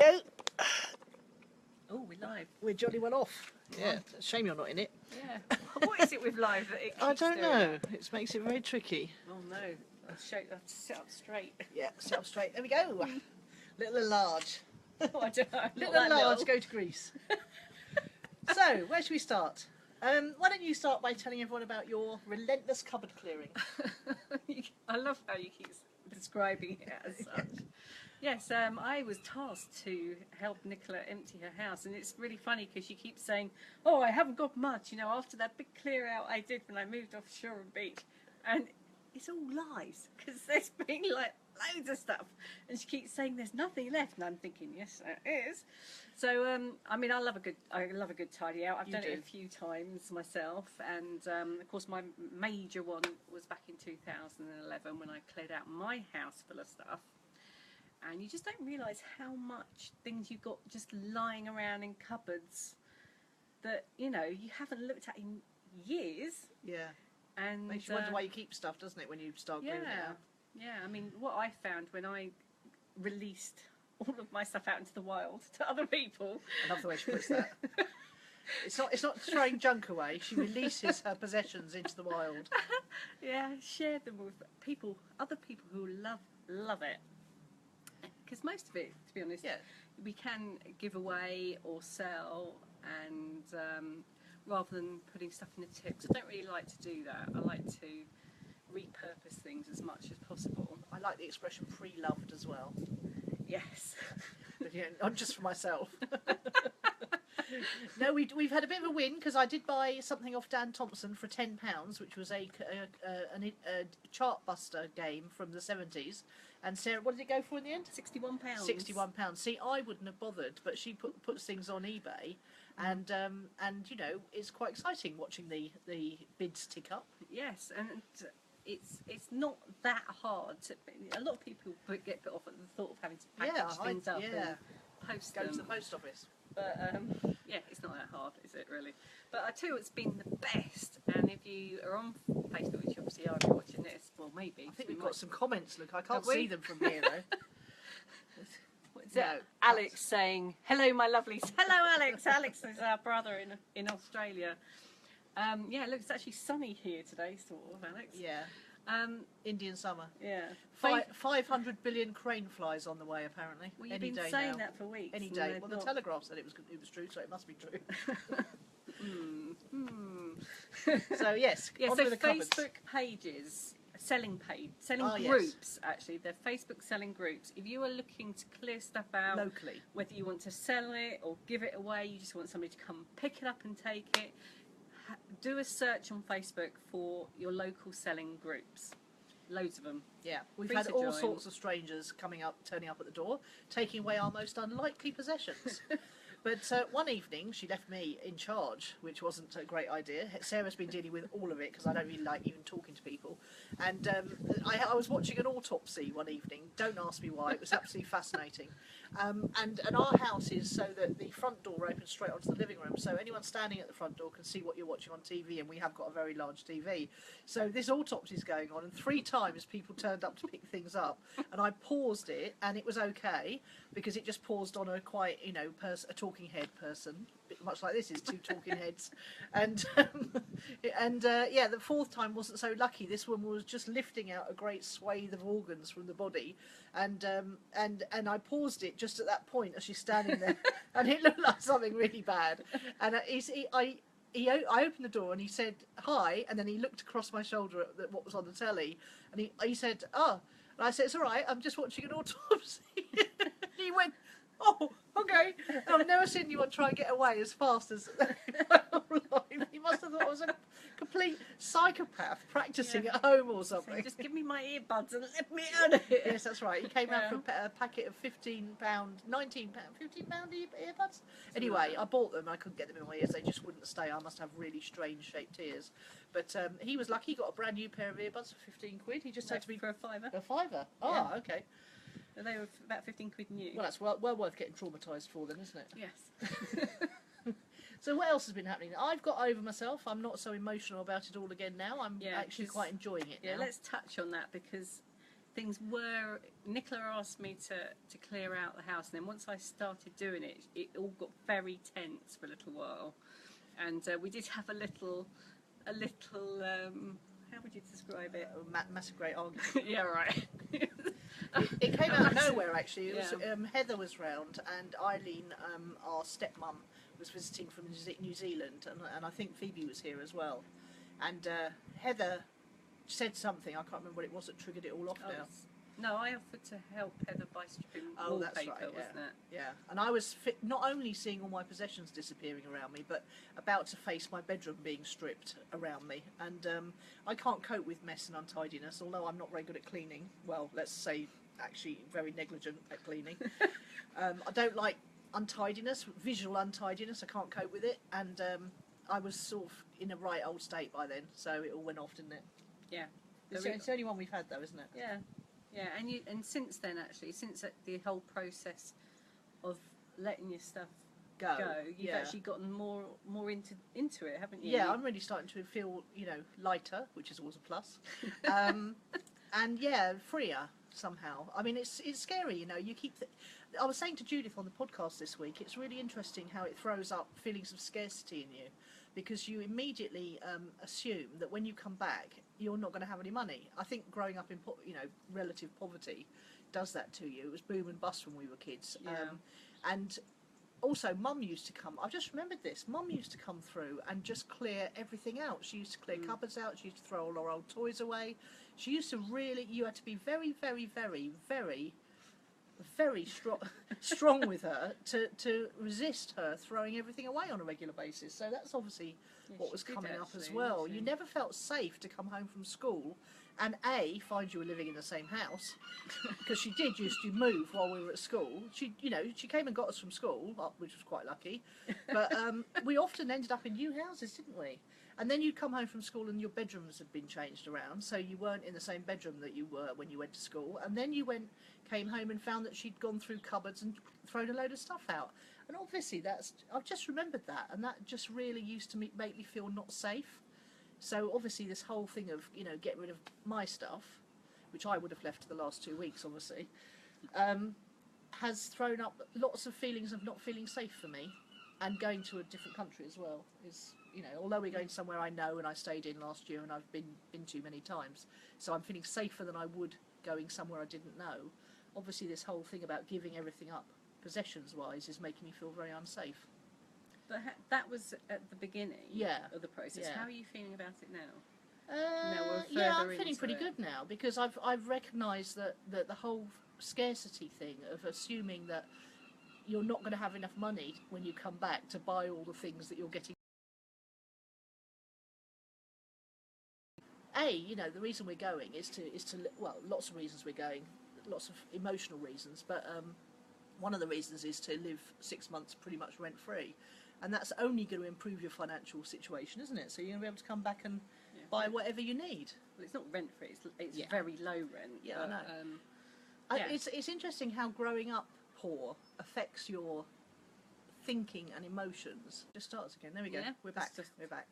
go. Oh, we're live. We're jolly well off. Yeah, shame you're not in it. Yeah. What is it with live that it keeps I don't doing know. that? It makes it very tricky. Oh no, I'll have to sit up straight. Yeah, sit up straight. There we go. Little and large. Oh, I don't know. I'm not Little that and large, little. go to Greece. So, where should we start? Why don't you start by telling everyone about your relentless cupboard clearing? I love how you keep describing it as such. Yes, I was tasked to help Nicola empty her house, and it's really funny because she keeps saying, "Oh, I haven't got much," you know, after that big clear out I did when I moved off Shore and Beach, and it's all lies because there's been like loads of stuff, and she keeps saying there's nothing left, and I'm thinking, yes, there is. So, I mean, I love a good tidy out. I've done it a few times myself, and of course, my major one was back in 2011 when I cleared out my house full of stuff. And you just don't realise how much things you've got just lying around in cupboards that, you know, you haven't looked at in years. Yeah. And makes you wonder why you keep stuff, doesn't it, when you start cleaning it out? Yeah, I mean, what I found when I released all of my stuff out into the wild to other people. I love the way she puts that. It's not throwing junk away. She releases her possessions into the wild. Yeah, share them with people, other people who love it. Because most of it, to be honest, we can give away or sell, and rather than putting stuff in the tips, I don't really like to do that. I like to repurpose things as much as possible. I like the expression pre-loved as well. Yes. But, yeah, not just for myself. No, we've had a bit of a win because I did buy something off Dan Thompson for £10, which was a Chartbuster game from the 70s. And Sarah, what did it go for in the end? £61. £61. See, I wouldn't have bothered, but she puts things on eBay, and you know, it's quite exciting watching the bids tick up. Yes, and it's not that hard. A lot of people get put off at the thought of having to package things up and post them. Go to the post office. But yeah, it's not that hard, is it really? But I tell you, it's been the best. And if you are on Facebook, which obviously are watching this, well, maybe. I think we've got some comments. Look, I can't see them from here though. What's that? Alex saying, "Hello, my lovelies." Hello, Alex. Alex is our brother in Australia. Yeah, look, it's actually sunny here today, sort of, Alex. Yeah. Indian summer. Yeah. 500 billion crane flies on the way, apparently. Well, you've been saying that for weeks. Any day. Well, the Telegraph said it was true, so it must be true. So yes. Yeah. On So with the Facebook cupboards. pages, selling Oh, yes. groups. Actually, they're Facebook selling groups. If you are looking to clear stuff out Locally, whether you want to sell it or give it away, you just want somebody to come pick it up and take it. Do a search on Facebook for your local selling groups. Loads of them. yeah. We've Free had to all join. sorts of strangers turning up at the door, taking away our most unlikely possessions. But one evening, she left me in charge, which wasn't a great idea. Sarah's been dealing with all of it because I don't really like even talking to people. And I was watching an autopsy one evening. Don't ask me why. It was absolutely fascinating. And our house is so that the front door opens straight onto the living room. So anyone standing at the front door can see what you're watching on TV, and we have got a very large TV. So this autopsy is going on, and 3 times people turned up to pick things up. And I paused it, and it was okay because it just paused on a quite, you know, a talking head person, much like this is 2 talking heads. And yeah, the 4th time wasn't so lucky. This woman was just lifting out a great swathe of organs from the body, and I paused it just at that point as she's standing there, and it looked like something really bad. And I opened the door and he said hi, and then he looked across my shoulder at what was on the telly, and he said, "Oh," and I said, "It's all right, I'm just watching an autopsy." He went, "Oh, okay." I've never seen anyone try and get away as fast as my whole life. He must have thought I was a complete psychopath practising at home or something. So just give me my earbuds and let me out of here. Yes, that's right. He came out for a packet of £15, £19, £15 earbuds. Anyway, I bought them. I couldn't get them in my ears. They just wouldn't stay. I must have really strange shaped ears. But he was lucky. He got a brand new pair of earbuds for £15. He just had to be for a £5. a £5. Oh, okay. And they were about £15 new. Well, that's well worth getting traumatised for then, isn't it? Yes. So what else has been happening? I've got over myself. I'm not so emotional about it all again now. I'm actually quite enjoying it now. Yeah, let's touch on that because things were. Nicola asked me to clear out the house, and then once I started doing it, it all got very tense for a little while, and we did have a little. How would you describe it? Massive great argument. Yeah, right. It came out of nowhere, actually. It was, Heather was round, and Eileen, our stepmom, was visiting from New Zealand, and I think Phoebe was here as well. And Heather said something, I can't remember what it was, that triggered it all off now. No, I offered to help Heather by stripping wallpaper, that's right, wasn't it? Yeah, and I was not only seeing all my possessions disappearing around me, but about to face my bedroom being stripped around me. And I can't cope with mess and untidiness, although I'm not very good at cleaning. Well, let's say actually very negligent at cleaning. I don't like untidiness, visual untidiness. I can't cope with it, and I was sort of in a right old state by then, so it all went off, didn't it? Yeah. It's the only one we've had, though, isn't it? Yeah. Yeah, and since then, actually, since the whole process of letting your stuff go, you've actually gotten more into it, haven't you? Yeah, I'm really starting to feel, lighter, which is always a plus, and freer somehow. I mean, it's scary, you keep. I was saying to Judith on the podcast this week, it's really interesting how it throws up feelings of scarcity in you, because you immediately assume that when you come back, you're not going to have any money. I think growing up in relative poverty does that to you. It was boom and bust when we were kids. Yeah. And also, Mum used to come. I've just remembered this. Mum used to come through and just clear everything out. She used to clear cupboards out. She used to throw all her old toys away. She used to really. You had to be very, very, very, very, very strong with her to resist her throwing everything away on a regular basis. So that's obviously what was coming up as well. You never felt safe to come home from school and find you were living in the same house, because she did used to move while we were at school. She came and got us from school, which was quite lucky, but we often ended up in new houses, didn't we? And then you'd come home from school and your bedrooms had been changed around, so you weren't in the same bedroom that you were when you went to school. And then you came home and found that she'd gone through cupboards and thrown a load of stuff out. And obviously I've just remembered that, and that just really used to make me feel not safe. So obviously this whole thing of, get rid of my stuff, which I would have left to the last 2 weeks, obviously, has thrown up lots of feelings of not feeling safe for me. And going to a different country as well is, although we're going somewhere I know and I stayed in last year and I've been to many times, so I'm feeling safer than I would going somewhere I didn't know. Obviously this whole thing about giving everything up, possessions-wise, is making me feel very unsafe. But that was at the beginning of the process. Yeah. How are you feeling about it now? I'm feeling pretty good now, because I've recognised that the whole scarcity thing of assuming that you're not going to have enough money when you come back to buy all the things that you're getting. The reason we're going is to lots of reasons we're going, lots of emotional reasons, but one of the reasons is to live 6 months pretty much rent free, and that's only going to improve your financial situation, isn't it? So you're going to be able to come back and buy whatever you need. Well, it's not rent free; it's very low rent. Yeah, but, I know. It's interesting how growing up poor affects your thinking and emotions. Just starts again. There we go. Yeah, We're back. We're back.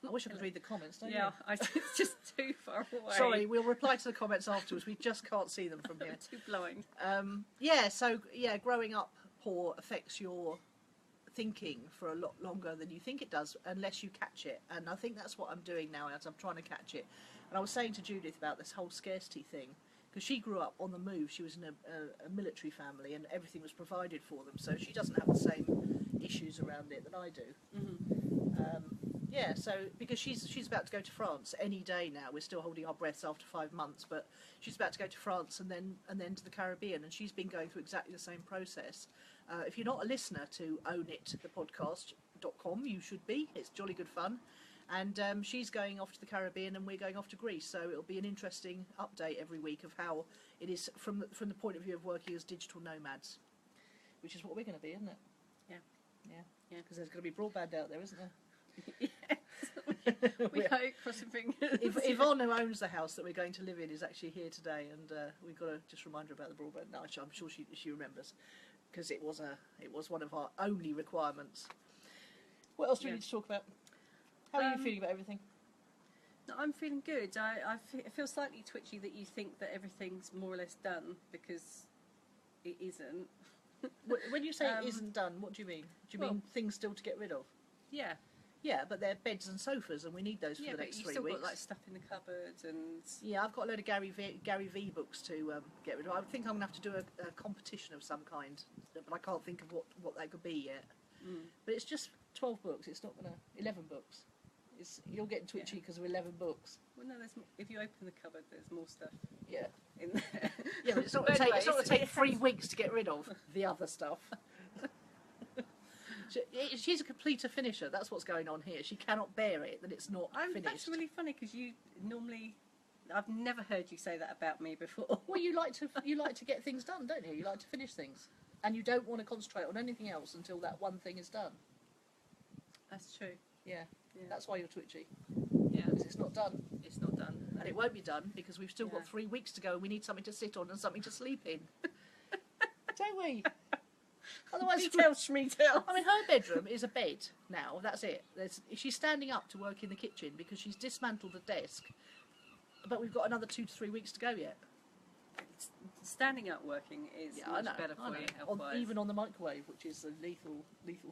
I wish I could read the comments, don't you? It's just too far away. Sorry, we'll reply to the comments afterwards. We just can't see them from here. Too blind. Growing up poor affects your thinking for a lot longer than you think it does, unless you catch it. And I think that's what I'm doing now, as I'm trying to catch it. And I was saying to Judith about this whole scarcity thing, because she grew up on the move. She was in a military family, and everything was provided for them, so she doesn't have the same issues around it that I do. Mm-hmm. So because she's about to go to France any day now. We're still holding our breaths after 5 months, but she's about to go to France and then to the Caribbean, and she's been going through exactly the same process. If you're not a listener to Own It, the podcast.com, you should be. It's jolly good fun. And she's going off to the Caribbean, and we're going off to Greece. So it'll be an interesting update every week of how it is from the point of view of working as digital nomads, which is what we're going to be, isn't it? Yeah. Because there's going to be broadband out there, isn't there? Yes. we hope, crossing fingers. Yvonne, who owns the house that we're going to live in, is actually here today, and we've got to just remind her about the broadband. No, I'm sure she remembers, because it was one of our only requirements. What else do we need to talk about? How are you feeling about everything? No, I'm feeling good. I feel slightly twitchy that you think that everything's more or less done, because it isn't. When you say it isn't done, what do you mean? Do you mean things still to get rid of? Yeah. Yeah, but they're beds and sofas, and we need those for the next 3 weeks. Yeah, but you've still got like stuff in the cupboard and... Yeah, I've got a load of Gary V books to get rid of. I think I'm going to have to do a competition of some kind, but I can't think of what that could be yet. But it's just 12 books. It's not going to... 11 books. You're getting twitchy because of 11 books. Well, no, if you open the cupboard, there's more stuff. Yeah. In there. Yeah, but it's not going to take 3 weeks to get rid of the other stuff. She's a completer finisher. That's what's going on here. She cannot bear it that it's not finished. That's really funny, because you normally... I've never heard you say that about me before. Well, you like to get things done, don't you? You like to finish things, and you don't want to concentrate on anything else until that one thing is done. That's true. Yeah. That's why you're twitchy. Yeah, because it's not done. It's not done, and it won't be done because we've still got 3 weeks to go, and we need something to sit on and something to sleep in, don't we? Otherwise, Schmeatel. I mean, her bedroom is a bed now. That's it. She's standing up to work in the kitchen because she's dismantled a desk. But we've got another 2 to 3 weeks to go yet. Standing up working is much better for you health-wise. Even on the microwave, which is a lethal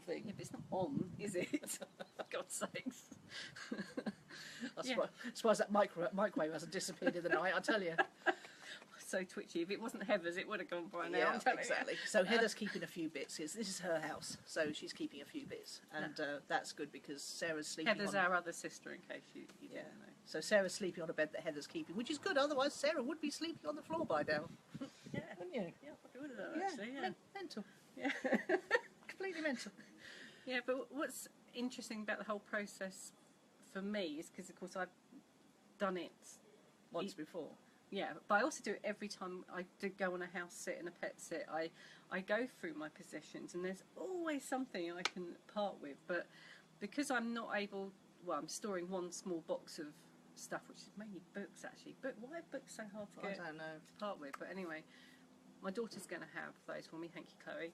thing. Yeah, but it's not on, is it? For God's sakes. I'm surprised that microwave hasn't disappeared in the night, I tell you. So twitchy. If it wasn't Heather's, it would have gone by now. Yeah, exactly. So Heather's keeping a few bits. This is her house, so she's keeping a few bits, and that's good because Sarah's sleeping. Heather's our other sister, in case you didn't know. So Sarah's sleeping on a bed that Heather's keeping, which is good. Otherwise, Sarah would be sleeping on the floor by now. Yeah, wouldn't you? Yeah, I would have done, actually. Yeah, mental. Yeah, completely mental. Yeah, but what's interesting about the whole process for me is because, of course, I've done it once before. Yeah, but I also do it every time I do go on a house sit and a pet sit. I go through my possessions, and there's always something I can part with. But because I'm not able, I'm storing one small box of stuff, which is mainly books, actually. But why are books so hard to get I don't know. to part with? But anyway, my daughter's going to have those for me. Thank you, Chloe.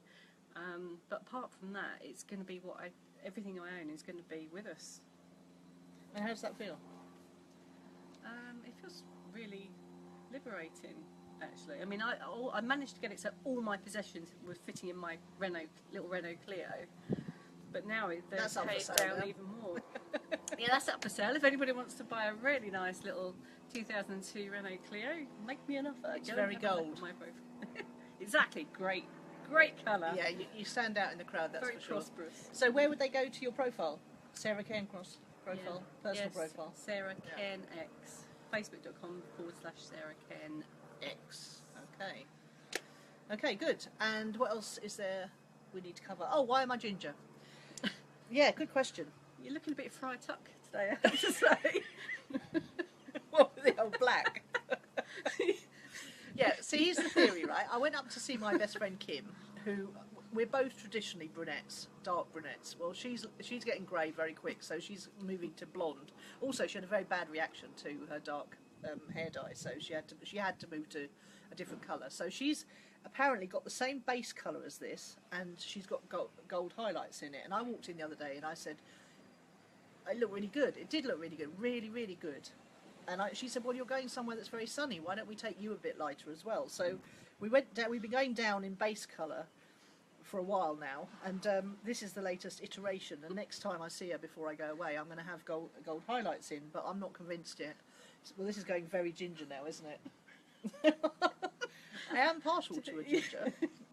But apart from that, it's going to be everything I own is going to be with us. And how does that feel? It feels really liberating, actually. I mean, I managed to get it so all my possessions were fitting in my little Renault Clio, but now they're paid down even more. Yeah, that's up for sale. If anybody wants to buy a really nice little 2002 Renault Clio, make me an offer. It's very gold. Exactly, great colour. Yeah, you stand out in the crowd. That's very for sure. Prosperous. So where would they go to your profile? Sarah Cairncross profile, personal profile. Sarah Cairnx. Facebook.com/Sarah Cairnx. Okay. Okay, good. And what else is there we need to cover? Oh, why am I ginger? Yeah, good question. You're looking a bit fried tuck today, I have to say. What with the old black? Yeah, see, here's the theory, right? I went up to see my best friend Kim, who... We're both traditionally brunettes, dark brunettes. Well, she's getting grey very quick, so she's moving to blonde. Also, she had a very bad reaction to her dark hair dye, so she had to move to a different colour. So she's apparently got the same base colour as this, and she's got gold highlights in it. And I walked in the other day, and I said, "It looked really good. It did look really good, really, really good." And she said, "Well, you're going somewhere that's very sunny. Why don't we take you a bit lighter as well?" So we went down. We've been going down in base colour for a while now, and this is the latest iteration, and next time I see her before I go away I'm going to have gold highlights in, but I'm not convinced yet. Well, this is going very ginger now, isn't it? I am partial to a ginger,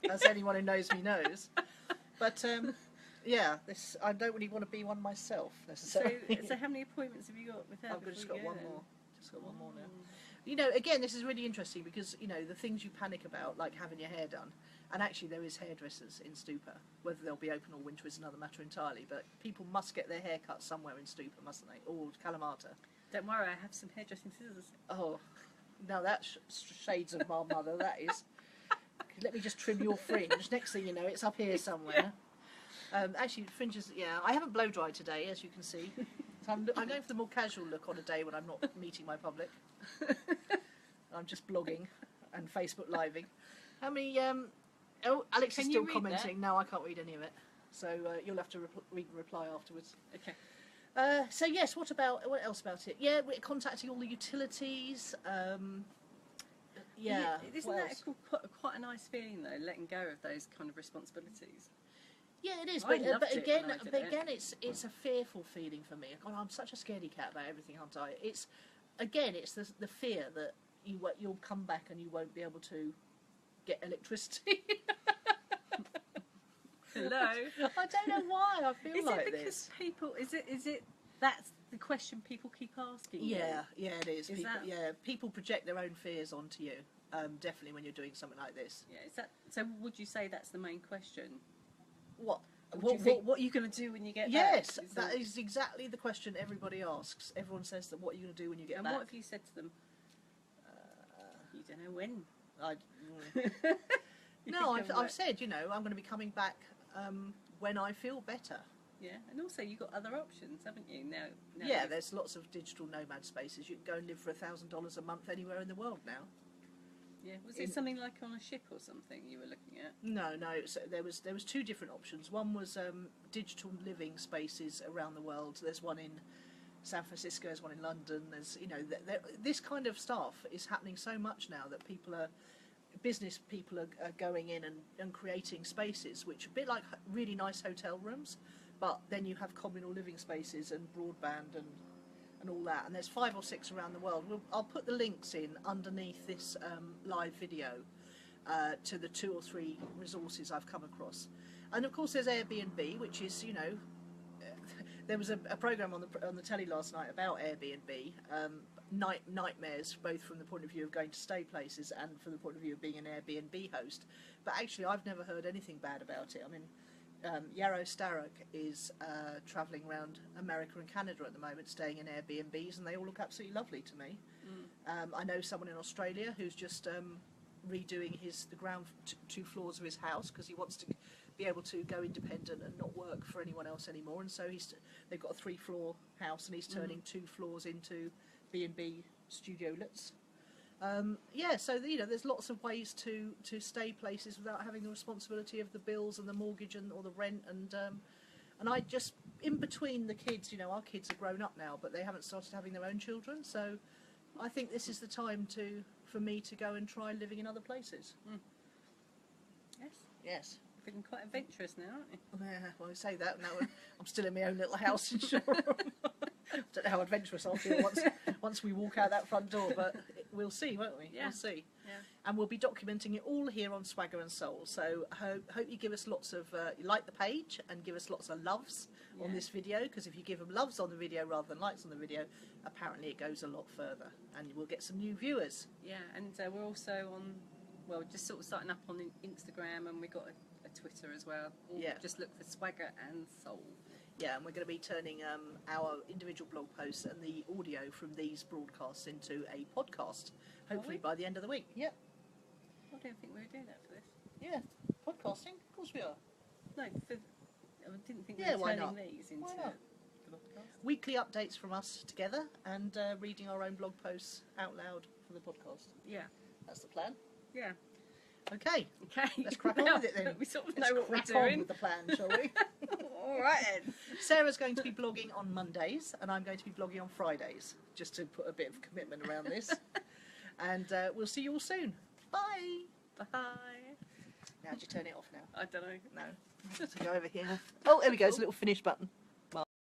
as anyone who knows me knows, but yeah, I don't really want to be one myself necessarily. So how many appointments have you got with her? I've just got one more. Just got one more now. You know, again, this is really interesting because, you know, the things you panic about, like having your hair done, and actually there is hairdressers in Stoupa. Whether they'll be open all winter is another matter entirely, but people must get their hair cut somewhere in Stoupa, mustn't they? Or Kalamata. Don't worry, I have some hairdressing scissors. Oh, now that's shades of my mother, that is. Let me just trim your fringe. Next thing you know, it's up here somewhere. Yeah. Actually, fringes, yeah. I haven't blow dried today, as you can see. So I'm going for the more casual look on a day when I'm not meeting my public. I'm just blogging and Facebook living. How many... Oh, Alex is still commenting. No, I can't read any of it. So you'll have to reply afterwards. Okay. So yes, what else about it? Yeah, we're contacting all the utilities. Yeah. Isn't that quite a nice feeling though, letting go of those kind of responsibilities? Yeah, it is. I But loved it again, when I did but it. again, it's a fearful feeling for me. God, I'm such a scaredy cat about everything, aren't I? It's the fear that you'll come back and you won't be able to get electricity. Hello. I don't know why I feel Is like it because this. people? Is it that's the question people keep asking? Yeah, yeah, it is. Is People, that- yeah, people project their own fears onto you. Definitely when you're doing something like this. Yeah. Is that so? Would you say that's the main question? What? What are you going to do when you get Yes, back? that is exactly the question everybody asks. Everyone says that. What are you going to do when you get And back? what have you said to them? You don't know when. No, You come I've back. said, I'm going to be coming back when I feel better. Yeah, and also you've got other options, haven't you? Now Yeah, you've- there's lots of digital nomad spaces. You can go and live for $1,000 a month anywhere in the world now. Yeah, was it something like on a ship or something you were looking at? No, so there was two different options. One was digital living spaces around the world. There's one in San Francisco. There's one in London. There's this kind of stuff is happening so much now that business people are going in and creating spaces which are a bit like really nice hotel rooms, but then you have communal living spaces and broadband and all that. And there's 5 or 6 around the world. I'll put the links in underneath this live video to the 2 or 3 resources I've come across. And of course there's Airbnb, which is, there was a programme on the telly last night about Airbnb, nightmares, both from the point of view of going to stay places and from the point of view of being an Airbnb host. But actually I've never heard anything bad about it. I mean, Yarrow Starrock is travelling around America and Canada at the moment, staying in Airbnbs, and they all look absolutely lovely to me. I know someone in Australia who's just redoing the ground 2 floors of his house because he wants to be able to go independent and not work for anyone else anymore. And so they've got a 3-floor house, and he's turning 2 floors into B&B studio-lets. So there's lots of ways to stay places without having the responsibility of the bills and the mortgage or the rent, and I just, in between the kids, our kids are grown up now, but they haven't started having their own children, so I think this is the time for me to go and try living in other places. Yes. Feeling quite adventurous now, aren't you? Yeah, well, I say that now. I'm still in my own little house in Cheryl. Don't know how adventurous I'll feel once we walk out that front door, but we'll see, won't we? Yeah. We'll see. Yeah. And we'll be documenting it all here on Swagger and Soul. So hope you give us lots of you like the page and give us lots of loves on this video, because if you give them loves on the video rather than likes on the video, apparently it goes a lot further, and we'll get some new viewers. Yeah, and we're also on, just sort of starting up on Instagram, and we've got a Twitter as well. Yeah. Just look for Swagger and Soul. Yeah, and we're going to be turning our individual blog posts and the audio from these broadcasts into a podcast, hopefully by the end of the week. Yep. I don't think we were doing that for this. Yeah, podcasting? Of course we are. No, I didn't think Yeah, we were why turning not? these into Why not? the podcast. Weekly updates from us together and reading our own blog posts out loud for the podcast. Yeah. That's the plan. Yeah. Okay, Okay. let's crack on Now with it then. that we sort of Let's know what crack we're on doing. with the plan, shall we? All right then. Sarah's going to be blogging on Mondays, and I'm going to be blogging on Fridays, just to put a bit of commitment around this. And we'll see you all soon. Bye. Bye. Now, do you turn it off now? I don't know. No. So go over here. Oh, there we go. It's a little finish button.